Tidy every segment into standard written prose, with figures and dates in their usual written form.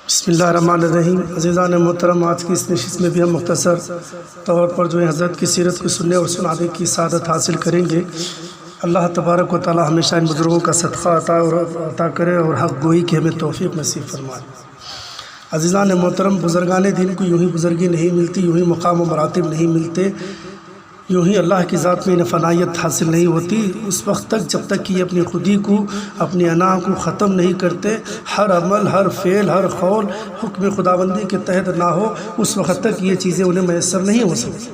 بسم اللہ الرحمن الرحیم۔ عزیزان محترم، آج کی اس نشست میں بھی ہم مختصر طور پر جو ہے حضرت کی سیرت کو سننے اور سنانے کی سعادت حاصل کریں گے۔ اللہ تبارک و تعالی ہمیشہ ان بزرگوں کا صدقہ عطا کرے اور حق گوئی کی ہمیں توفیق نصیب فرمائے۔ عزیزان محترم، بزرگان دین کو یوں ہی بزرگی نہیں ملتی، یوں ہی مقام و مراتب نہیں ملتے، یوں ہی اللہ کی ذات میں انہیں فنائیت حاصل نہیں ہوتی اس وقت تک جب تک کہ یہ اپنی خودی کو، اپنی انا کو ختم نہیں کرتے، ہر عمل، ہر فعل، ہر قول حکم خداوندی کے تحت نہ ہو، اس وقت تک یہ چیزیں انہیں میسر نہیں ہو سکتی۔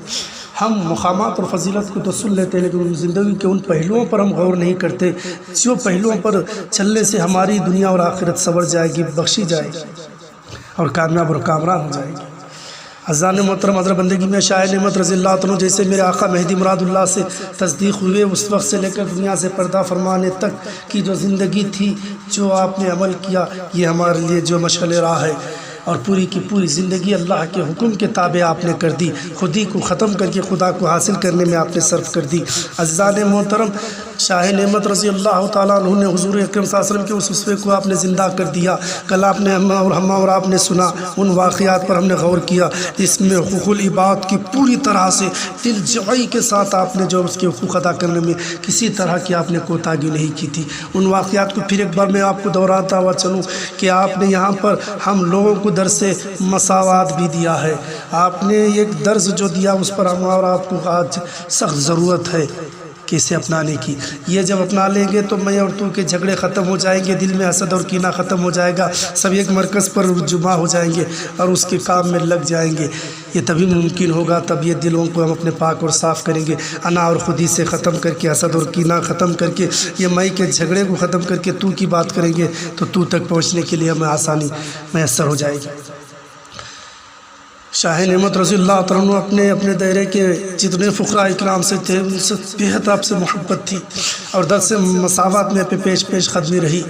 ہم مقامات اور فضیلت کو تو سن لیتے ہیں، لیکن زندگی کے ان پہلوؤں پر ہم غور نہیں کرتے جو پہلوؤں پر چلنے سے ہماری دنیا اور آخرت سنور جائے گی، بخشی جائے گی اور کامیاب اور کامران ہو جائے گی۔ عزیزان محترم، حضرت بندگی میں شاہ نعمت رضی اللہ عنہ جیسے میرے آقا مہدی مراد اللہ سے تصدیق ہوئے، اس وقت سے لے کر دنیا سے پردہ فرمانے تک کی جو زندگی تھی، جو آپ نے عمل کیا، یہ ہمارے لیے جو مشعل راہ ہے، اور پوری کی پوری زندگی اللہ کے حکم کے تابع آپ نے کر دی، خودی کو ختم کر کے خدا کو حاصل کرنے میں آپ نے صرف کر دی۔ عزیزان محترم، شاہ نعمت رضی اللہ تعالیٰ عنہ نے حضور اکرم صلی اللہ علیہ وسلم کے اس اسوے کو آپ نے زندہ کر دیا۔ کل آپ نے ہم اور آپ نے سنا، ان واقعات پر ہم نے غور کیا جس میں حقوق العباد کی پوری طرح سے دل جوئی کے ساتھ آپ نے جو اس کے حقوق ادا کرنے میں کسی طرح کی آپ نے کوتاہی نہیں کی تھی۔ ان واقعات کو پھر ایک بار میں آپ کو دہراتا ہوا چلوں کہ آپ نے یہاں پر ہم لوگوں کو درس مساوات بھی دیا ہے۔ آپ نے ایک درس جو دیا اس پر ہم اور آپ کو آج سخت ضرورت ہے کہ اسے اپنانے کی۔ یہ جب اپنا لیں گے تو میں اور تو کے جھگڑے ختم ہو جائیں گے، دل میں حسد اور کینہ ختم ہو جائے گا، سب ایک مرکز پر جمع ہو جائیں گے اور اس کے کام میں لگ جائیں گے۔ یہ تبھی ممکن ہوگا، تب یہ دلوں کو ہم اپنے پاک اور صاف کریں گے، انا اور خودی سے ختم کر کے، حسد اور کینہ ختم کر کے، یہ میں کے جھگڑے کو ختم کر کے تو کی بات کریں گے تو تو تک پہنچنے کے لیے ہمیں آسانی میسر ہو جائے گی۔ شاہ نعمت رضی اللہ عنہ اپنے دائرے کے جتنے فقراء اکرام سے تھے ان سے بہت آپ سے محبت تھی اور درس مساوات میں پیش قدمی رہی۔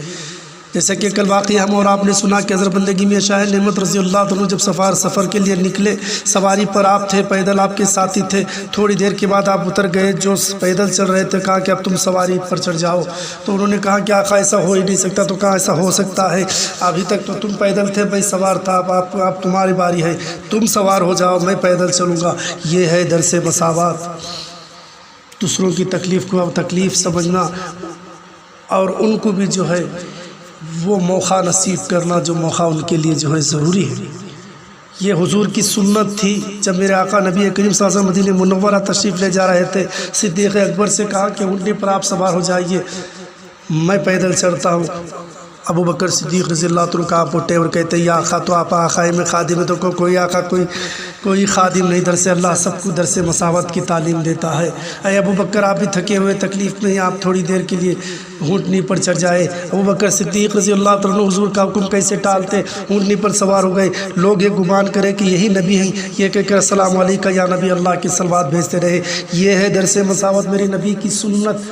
جیسا کہ کل واقعی ہم اور آپ نے سنا کہ حضرت بندگی میں شاہ نعمت رضی اللہ عنہ جب سفر کے لیے نکلے، سواری پر آپ تھے، پیدل آپ کے ساتھی تھے، تھوڑی دیر کے بعد آپ اتر گئے، جو پیدل چل رہے تھے کہا کہ اب تم سواری پر چڑھ جاؤ، تو انہوں نے کہا کہ آقا ایسا ہو ہی نہیں سکتا، تو کہا ایسا ہو سکتا ہے، ابھی تک تو تم پیدل تھے، میں سوار تھا، اب تمہاری باری ہے، تم سوار ہو جاؤ، میں پیدل چلوں گا۔ یہ ہے درس مساوات، دوسروں کی تکلیف کو تکلیف سمجھنا اور ان کو بھی جو ہے وہ موقع نصیب کرنا جو موقع ان کے لیے جو ہے ضروری ہے۔ یہ حضور کی سنت تھی۔ جب میرے آقا نبی کریم صلی اللہ علیہ وسلم مدینہ منورہ تشریف لے جا رہے تھے، صدیق اکبر سے کہا کہ اونٹنی پر آپ سوار ہو جائیے، میں پیدل چڑھتا ہوں۔ ابو بکر صدیق رضی اللہ عنہ کا آپ اٹھے اور کہتے یا آقا تو آپ آقا میں خادم ہے، تو کوئی آقا کوئی خادم نہیں، درس اللہ سب کو درس مساوات کی تعلیم دیتا ہے۔ اے ابو بکر آپ بھی تھکے ہوئے، تکلیف میں آپ تھوڑی دیر کے لیے اونٹنی پر چڑھ جائے۔ ابو بکر صدیق رضی اللہ عنہ حضور کا حکم کیسے ٹالتے، اونٹنی پر سوار ہو گئے۔ لوگ یہ گمان کرے کہ یہی نبی ہیں، یہ کہہ کر السلام علیکم یا نبی اللہ کی صلوات بھیجتے رہے۔ یہ ہے درس مساوات، میری نبی کی سنت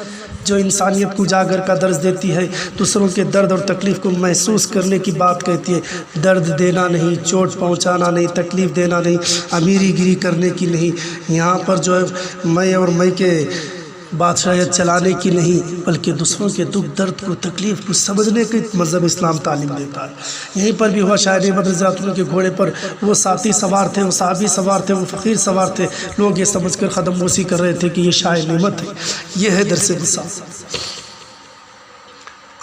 جو انسانیت کو اجاگر کا درس دیتی ہے، دوسروں کے درد اور تکلیف کو محسوس کرنے کی بات کہتی ہے۔ درد دینا نہیں، چوٹ پہنچانا نہیں، تکلیف دینا نہیں، امیری گیری کرنے کی نہیں، یہاں پر جو ہے میں کے بادشاہیت چلانے کی نہیں، بلکہ دوسروں کے دکھ درد کو تکلیف کو سمجھنے کی مذہب اسلام تعلیم دیتا ہے۔ یہیں پر بھی ہوا شاہ نعمت رضی اللہ عنہ کے گھوڑے پر وہ ساتھی سوار تھے، وہ صحابی سوار تھے، وہ فقیر سوار تھے، لوگ یہ سمجھ کر قدم بوسی کر رہے تھے کہ یہ شاہ نعمت ہے۔ یہ ہے درس مساوات۔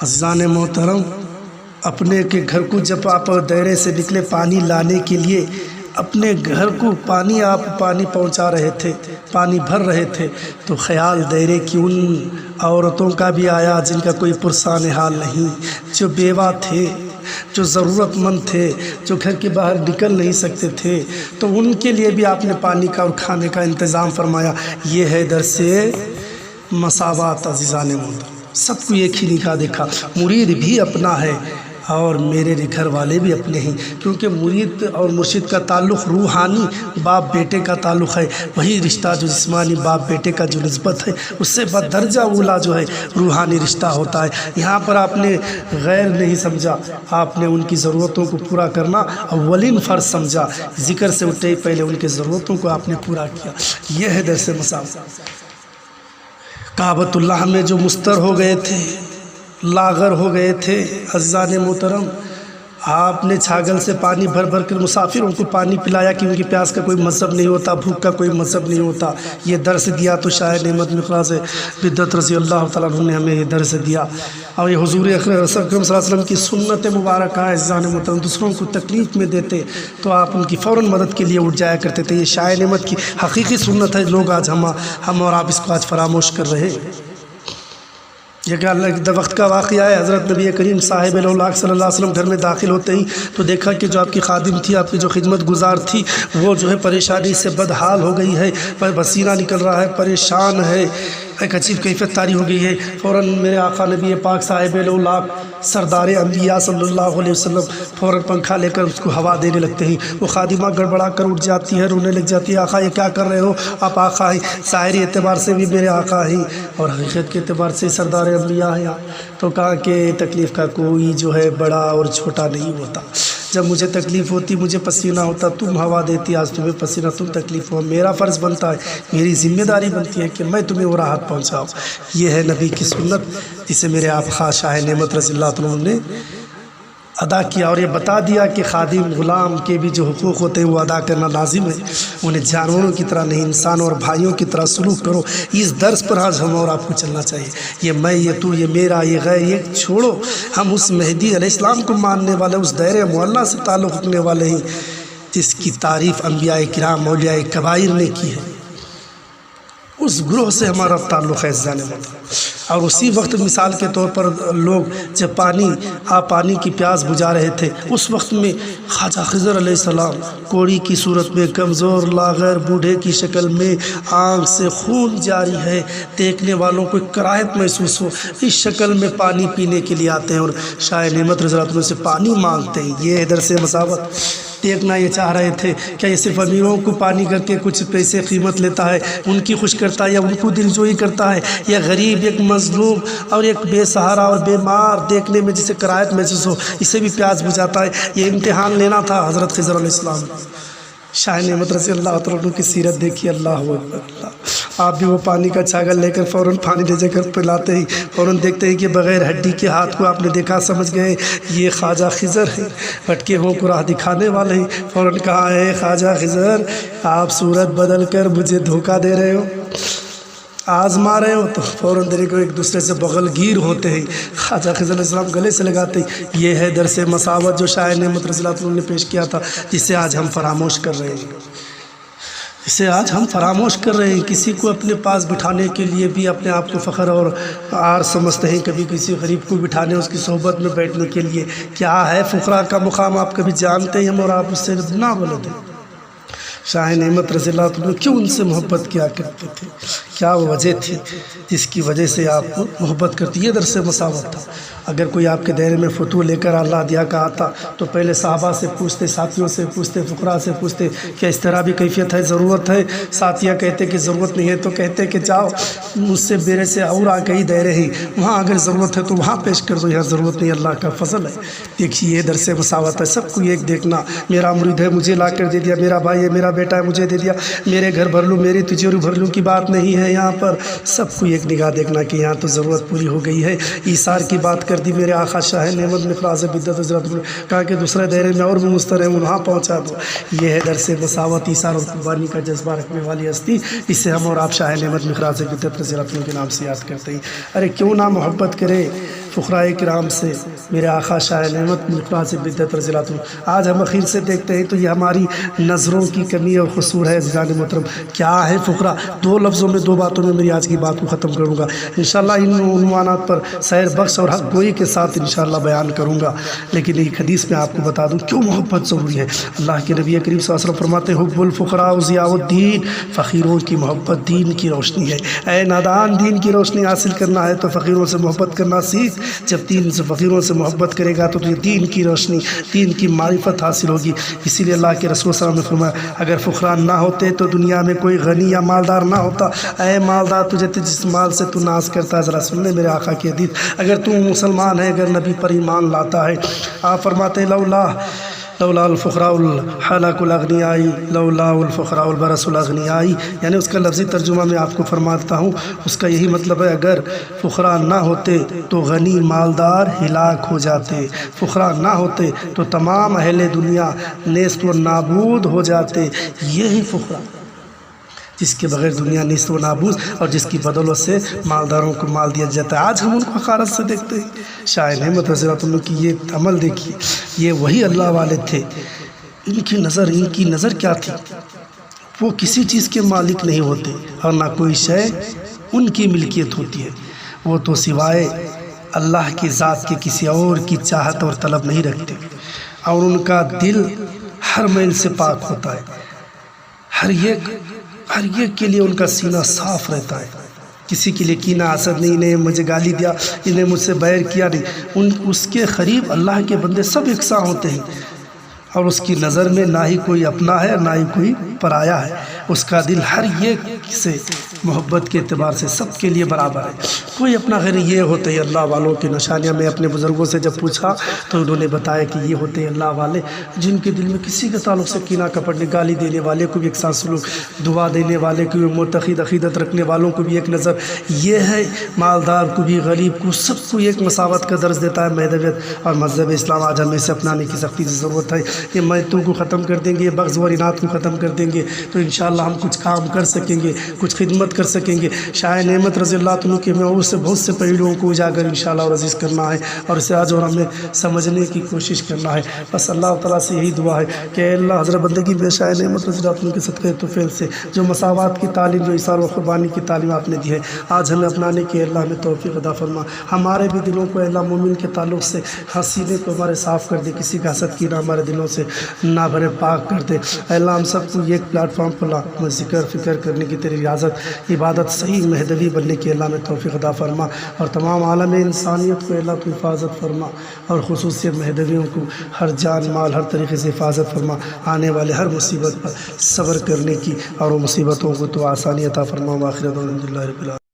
عزیزان محترم، اپنے کے گھر کو جب آپ دائرے سے نکلے پانی لانے کے لیے، اپنے گھر کو آپ پانی پہنچا رہے تھے، پانی بھر رہے تھے، تو خیال دائرے کی ان عورتوں کا بھی آیا جن کا کوئی پرسان حال نہیں، جو بیوہ تھے، جو ضرورت مند تھے، جو گھر کے باہر نکل نہیں سکتے تھے، تو ان کے لیے بھی آپ نے پانی کا اور کھانے کا انتظام فرمایا۔ یہ ہے درس مساوات۔ عزیزان محترم، سب کو ایک ہی نگاہ دیکھا، مرید بھی اپنا ہے اور میرے گھر والے بھی اپنے ہیں، کیونکہ مرید اور مرشد کا تعلق روحانی باپ بیٹے کا تعلق ہے، وہی رشتہ جو جسمانی باپ بیٹے کا جو نسبت ہے اس سے بدرجہ اولا جو ہے روحانی رشتہ ہوتا ہے۔ یہاں پر آپ نے غیر نہیں سمجھا، آپ نے ان کی ضرورتوں کو پورا کرنا اولین فرض سمجھا، ذکر سے اٹھے پہلے ان کی ضرورتوں کو آپ نے پورا کیا۔ یہ ہے درس مساوات۔ کعبۃ اللہ میں جو مستر ہو گئے تھے، لاغر ہو گئے تھے، عزیزان محترم، آپ نے چھاگل سے پانی بھر بھر کر مسافروں کو پانی پلایا کہ ان کی پیاس کا کوئی مذہب نہیں ہوتا، بھوک کا کوئی مذہب نہیں ہوتا، یہ درس دیا۔ تو شاہ نعمت مقراض بدعت رضی اللہ تعالیٰ عنہ نے ہمیں یہ درس دیا، اور یہ حضور اکرم صلی اللہ علیہ وسلم کی سنت مبارکہ ہے۔ عزیزان محترم، دوسروں کو تکلیف میں دیتے تو آپ ان کی فوراً مدد کے لیے اٹھ جایا کرتے تھے۔ یہ شاہ نعمت کی حقیقی سنت ہے، لوگ آج ہم اور آپ اس کو آج فراموش کر رہے ہیں۔ یہ کہ اللہ کے وقت کا واقعہ ہے، حضرت نبی کریم صاحب الاولاق صلی اللہ علیہ وسلم گھر میں داخل ہوتے ہی تو دیکھا کہ جو آپ کی خادم تھی، آپ کی جو خدمت گزار تھی، وہ جو ہے پریشانی سے بدحال ہو گئی ہے، پسینہ نکل رہا ہے، پریشان ہے، ایک عجیب کیفیت طاری ہو گئی ہے۔ فوراً میرے آقا نبی پاک صاحب الاولاق سردار انبیاء صلی اللہ علیہ وسلم فوراً پنکھا لے کر اس کو ہوا دینے لگتے ہیں۔ وہ خادمہ گڑبڑا کر اٹھ جاتی ہے، رونے لگ جاتی ہے، آقا یہ کیا کر رہے ہو؟ آپ آقا ہیں، ظاہری اعتبار سے بھی میرے آقا ہیں اور حقیقت کے اعتبار سے سردار انبیاء ہیں۔ تو کہا کہ تکلیف کا کوئی جو ہے بڑا اور چھوٹا نہیں ہوتا، جب مجھے تکلیف ہوتی، مجھے پسینہ ہوتا، تم ہوا دیتی، آج تمہیں پسینہ، تم تکلیف ہو، میرا فرض بنتا ہے، میری ذمہ داری بنتی ہے کہ میں تمہیں وہ راحت پہنچاؤں۔ یہ ہے نبی کی سنت، جسے میرے آپ خاص شاہ نعمت رضی اللہ عنہ نے ادا کیا، اور یہ بتا دیا کہ خادم غلام کے بھی جو حقوق ہوتے ہیں وہ ادا کرنا لازم ہے۔ انہیں جانوروں کی طرح نہیں، انسانوں اور بھائیوں کی طرح سلوک کرو۔ اس درس پر آج ہم اور آپ کو چلنا چاہیے۔ یہ میں، یہ تو، یہ میرا، یہ غیر، یہ چھوڑو۔ ہم اس مہدی علیہ السلام کو ماننے والے، اس دائرہ معلیٰ سے تعلق رکھنے والے ہیں جس کی تعریف انبیاء کرام، اولیاء کبائر نے کی ہے۔ اس گروہ سے ہمارا تعلق ہے عزیزان محترم۔ اور اسی وقت مثال کے طور پر لوگ جب پانی کی پیاس بجھا رہے تھے، اس وقت میں خواجہ خضر علیہ السلام کوڑی کی صورت میں، کمزور لاغر بوڑھے کی شکل میں، آنکھ سے خون جاری ہے، دیکھنے والوں کو ایک کراہت محسوس ہو، اس شکل میں پانی پینے کے لیے آتے ہیں اور شاہ نعمت رضی اللہ عنہ سے پانی مانگتے ہیں۔ یہ ادھر سے مساوت دیکھنا یہ چاہ رہے تھے، کیا یہ صرف امیروں کو پانی کر کے کچھ پیسے قیمت لیتا ہے، ان کی خوش کرتا ہے، یا ان کو دلجوئی کرتا ہے، یا غریب، ایک مظلوم اور ایک بے سہارا اور بیمار دیکھنے میں جسے کراہت محسوس ہو، اسے بھی پیاس بجھاتا ہے۔ یہ امتحان لینا تھا حضرت خضر علیہ السلام۔ شاہ نعمت رضی اللہ عنہ کی سیرت دیکھی، اللہ اکبر اللہ۔ آپ بھی وہ پانی کا چھاگل لے کر فوراً پانی لے جا کر پلاتے ہی فوراً دیکھتے ہیں کہ بغیر ہڈی کے ہاتھ کو آپ نے دیکھا، سمجھ گئے یہ خواجہ خضر ہیں، بھٹکے ہوں کو راہ دکھانے والے ہیں۔ فوراً کہا ہے خواجہ خضر، آپ صورت بدل کر مجھے دھوکہ دے رہے ہو، آزما رہے ہو؟ تو فوراً دیکھو ایک دوسرے سے بغل گیر ہوتے ہیں۔ خواجہ خضر علیہ السلام گلے سے لگاتے ہیں۔ یہ ہے درس مساوت جو شاہ نعمت رضی اللہ عنہ نے پیش کیا تھا، جسے آج ہم فراموش کر رہے ہیں، اسے آج ہم فراموش کر رہے ہیں۔ کسی کو اپنے پاس بٹھانے کے لیے بھی اپنے آپ کو فخر اور عار سمجھتے ہیں، کبھی کسی غریب کو بٹھانے، اس کی صحبت میں بیٹھنے کے لیے۔ کیا ہے فقراء کا مقام آپ کبھی جانتے ہیں؟ اور آپ اس سے نہ بولتے۔ شاہ نعمت رضی اللہ عنہ کیوں ان سے محبت کیا کرتے تھے؟ کیا وہ وجہ تھی جس کی وجہ سے آپ کو محبت کرتی؟ یہ درس مساوت تھا۔ اگر کوئی آپ کے دائرے میں فتوح لے کر اللہ دیا کا آتا تو پہلے صحابہ سے پوچھتے، ساتھیوں سے پوچھتے، فقراء سے پوچھتے کیا اس طرح بھی کیفیت ہے، ضرورت ہے؟ ساتھیہ کہتے کہ ضرورت نہیں ہے تو کہتے کہ جاؤ مجھ سے میرے سے اور کئی دائرے ہیں، وہاں اگر ضرورت ہے تو وہاں پیش کر دو، یہاں ضرورت نہیں، اللہ کا فضل ہے۔ دیکھیے یہ درس مساوت ہے، سب کو ایک دیکھنا۔ میرا مرید ہے مجھے لا کر دے دیا، میرا بھائی ہے، میرا بیٹا ہے مجھے دے دیا، میرے گھر بھر لوں، میری تجوری بھر لوں کی بات نہیں ہے یہاں پر۔ سب کو ایک نگاہ دیکھنا کہ یہاں تو ضرورت پوری ہو گئی ہے۔ ایثار کی بات کر دی میرے آقا شاہ نعمت مقراض بدعت حضرت نے کہا کہ دوسرے دائرے میں اور بھی مسترحم وہاں پہنچا دو۔ یہ ہے درس مساوت، ایثار اور قربانی کا جذبہ رکھنے والی ہستی، اسے ہم اور آپ شاہ نعمت مقراض بدعت رضی اللہ عنہ کے نام سے یاد کرتے ہیں۔ ارے کیوں نہ محبت کرے فقراء کرام سے میرے آقا شاہ نعمت مقراض بدعت رضی اللہ عنہ۔ آج ہم اخیر سے دیکھتے ہیں تو یہ ہماری نظروں کی کمی اور قصور ہے عزیزان محترم۔ کیا ہے فقراء؟ دو لفظوں میں، دو باتوں میں میری آج کی بات کو ختم کروں گا انشاءاللہ۔ ان عنوانات پر سیر بخش اور حق گوئی کے ساتھ انشاءاللہ بیان کروں گا، لیکن ایک حدیث میں آپ کو بتا دوں کیوں محبت ضروری ہے۔ اللہ کے نبی کریم صلی اللہ علیہ وسلم فرماتے ہیں حب الفقراء ضیاء الدین، فقیروں کی محبت دین کی روشنی ہے۔ اے نادان، دین کی روشنی حاصل کرنا ہے تو فقیروں سے محبت کرنا سیکھ۔ جب دین سے فقیروں سے محبت کرے گا تو تجھے دین کی روشنی، دین کی معرفت حاصل ہوگی۔ اسی لیے اللہ کے رسول صلی اللہ علیہ وسلم نے فرمایا اگر فقراء نہ ہوتے تو دنیا میں کوئی غنی یا مالدار نہ ہوتا۔ اے مالدار، تجھے جس مال سے تو ناز کرتا ہے، ذرا سن لے میرے آقا کی حدیث۔ اگر تو مسلمان ہے، اگر نبی پر ایمان لاتا ہے، آپ فرماتے ہیں لولا لولا الفقراء الحلق الاغنیاء لولا الفقراء البرس الاغنیاء، یعنی اس کا لفظی ترجمہ میں آپ کو فرماتا ہوں، اس کا یہی مطلب ہے اگر فقراء نہ ہوتے تو غنی مالدار ہلاک ہو جاتے، فقراء نہ ہوتے تو تمام اہل دنیا نیست و نابود ہو جاتے۔ یہی فقراء جس کے بغیر دنیا نیست و نابود اور جس کی بدولت سے مالداروں کو مال دیا جاتا ہے، آج ہم ان کو حقارت سے دیکھتے ہیں۔ شاہ نعمت رضی اللہ عنہ کی یہ عمل دیکھیے، یہ وہی اللہ والے تھے، ان کی نظر کیا تھی؟ وہ کسی چیز کے مالک نہیں ہوتے اور نہ کوئی شے ان کی ملکیت ہوتی ہے، وہ تو سوائے اللہ کی ذات کے کسی اور کی چاہت اور طلب نہیں رکھتے، اور ان کا دل ہر میل سے پاک ہوتا ہے، ہر ایک کے لیے ان کا سینہ صاف رہتا ہے، کسی کے لیے کینہ حسد نہیں، انہیں مجھے گالی دیا، انہیں مجھ سے بیر کیا نہیں، اس کے قریب اللہ کے بندے سب یکساں ہوتے ہیں، اور اس کی نظر میں نہ ہی کوئی اپنا ہے نہ ہی کوئی پرایا ہے، اس کا دل ہر ایک سے محبت کے اعتبار سے سب کے لیے برابر ہے، کوئی اپنا غیر۔ یہ ہوتے ہیں اللہ والوں کی نشانیاں۔ میں اپنے بزرگوں سے جب پوچھا تو انہوں نے بتایا کہ یہ ہوتے ہیں اللہ والے جن کے دل میں کسی کے تعلق سے کینہ کپٹ نہیں، گالی دینے والے کو بھی ایک ساتھ سلوک، دعا دینے والے کو بھی، معتقد عقیدت رکھنے والوں کو بھی ایک نظر، یہ ہے مالدار کو بھی غریب کو، سب کو ایک مساوات کا درس دیتا ہے مہدویت اور مذہب اسلام۔ آج ہمیں اسے اپنانے کی سختی کی ضرورت ہے، یہ میتوں کو ختم کر دیں گے، یہ بغض و اناد کو ختم کر دیں گے تو انشاءاللہ ہم کچھ کام کر سکیں گے، کچھ خدمت کر سکیں گے۔ شاہ نعمت رضی اللہ عنہ کے معروف سے بہت سے پہلوؤں کو اجاگر انشاءاللہ اور عزیز کرنا ہے، اور اسے آج اور ہمیں سمجھنے کی کوشش کرنا ہے۔ بس اللہ تعالیٰ سے یہی دعا ہے کہ اے اللہ حضرت بندگی میں شاہ نعمت رضی اللہ عنہ کے صدقے طفیل سے جو مساوات کی تعلیم، جو ایثار و قربانی کی تعلیم آپ نے دی ہے، آج ہمیں اپنانے کی اللہ ہمیں توفیق عطا فرما۔ ہمارے بھی دلوں کو اللہ مومن کے تعلق سے سینے کو ہمارے صاف کر دے، کسی کا حسد کینہ ہمارے دلوں سے نہ بھرے، پاک کر دے۔ اے اللہ ہم سب کو ایک پلیٹ فارم پر ہمیں ذکر فکر کرنے کی، تیری ریاضت عبادت صحیح مہدوی بننے کی اللہ میں توفیق عطا فرما، اور تمام عالم انسانیت کو اللہ تو حفاظت فرما، اور خصوصیت مہدویوں کو ہر جان مال ہر طریقے سے حفاظت فرما، آنے والے ہر مصیبت پر صبر کرنے کی اور وہ مصیبتوں کو تو آسانی عطا فرما۔ وآخر دعوانا الحمدللہ رب العالمین۔